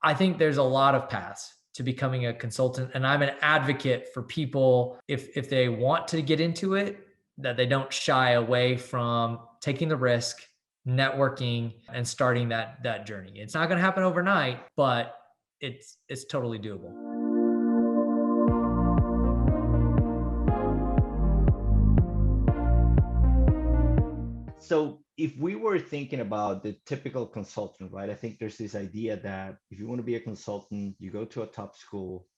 I think there's a lot of paths to becoming a consultant, and I'm an advocate for people, if they want to get into it, that they don't shy away from taking the risk, networking, and starting that journey. It's not going to happen overnight, but it's totally doable. So if we were thinking about the typical consultant, right? I think there's this idea that if you want to be a consultant, you go to a top school,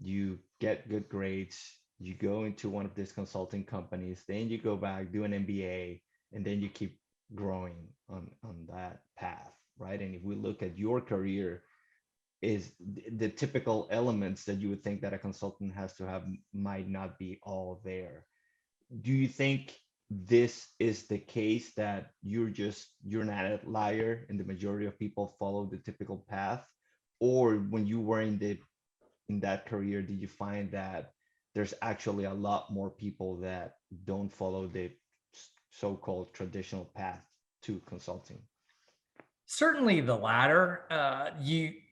you get good grades, you go into one of these consulting companies, then you go back, do an MBA, and then you keep growing on that path, right? And if we look at your career, is the typical elements that you would think that a consultant has to have might not be all there. Do you think this is the case, that you're not a liar and the majority of people follow the typical path? Or when you were in that career, did you find that there's actually a lot more people that don't follow the so-called traditional path to consulting? Certainly the latter.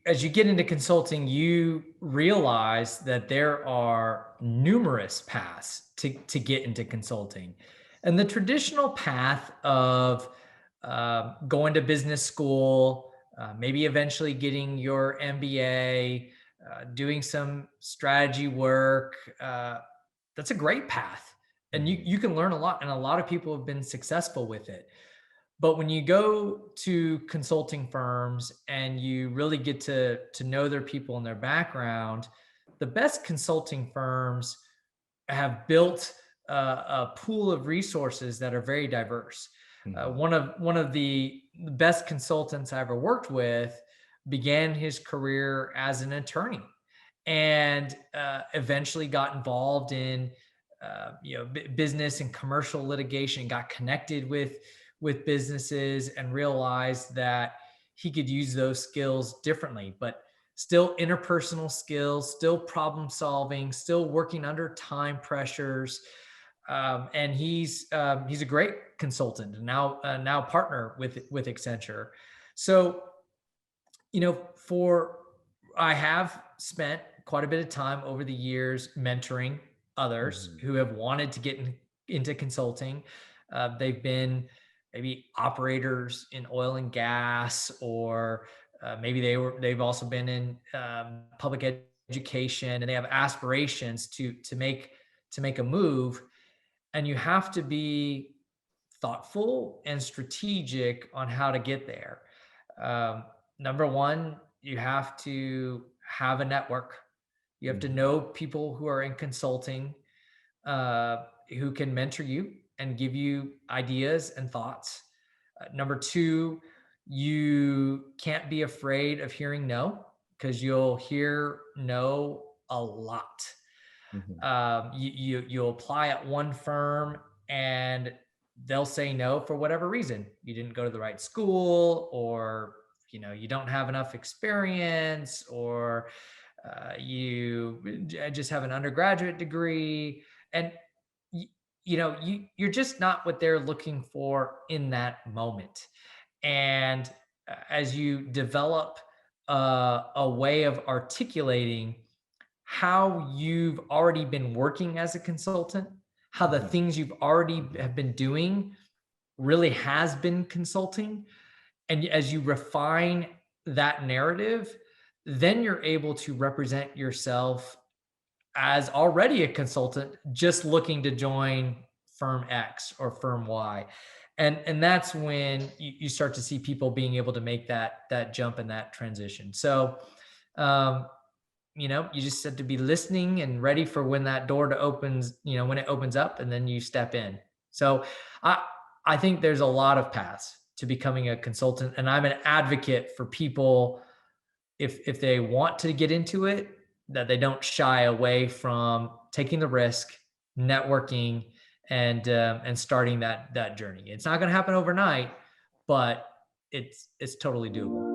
As you get into consulting, you realize that there are numerous paths to get into consulting. And the traditional path of going to business school, maybe eventually getting your MBA, doing some strategy work, that's a great path. And you can learn a lot. And a lot of people have been successful with it. But when you go to consulting firms and you really get to know their people and their background, the best consulting firms have built a pool of resources that are very diverse. One of the best consultants I ever worked with began his career as an attorney, and eventually got involved in business and commercial litigation, got connected with businesses, and realized that he could use those skills differently, but still interpersonal skills, still problem solving, still working under time pressures. And he's a great consultant, and now partner with Accenture. So, I have spent quite a bit of time over the years mentoring others who have wanted to get into consulting. They've been maybe operators in oil and gas, or maybe they've also been in public education, and they have aspirations to make a move. And you have to be thoughtful and strategic on how to get there. Number one, you have to have a network. You have to know people who are in consulting, who can mentor you and give you ideas and thoughts. Number two, you can't be afraid of hearing no, because you'll hear no a lot. You'll apply at one firm and they'll say no for whatever reason. You didn't go to the right school, or you don't have enough experience, or you just have an undergraduate degree, and you're just not what they're looking for in that moment. And as you develop a way of articulating how you've already been working as a consultant, how the things you've already have been doing really has been consulting, and as you refine that narrative, then you're able to represent yourself as already a consultant just looking to join firm X or firm Y. And that's when you start to see people being able to make that jump and that transition. So you just have to be listening and ready for when that door opens, when it opens up, and then you step in. So I think there's a lot of paths to becoming a consultant, and I'm an advocate for people, if they want to get into it, that they don't shy away from taking the risk, networking, and starting that journey. It's not going to happen overnight, but it's totally doable.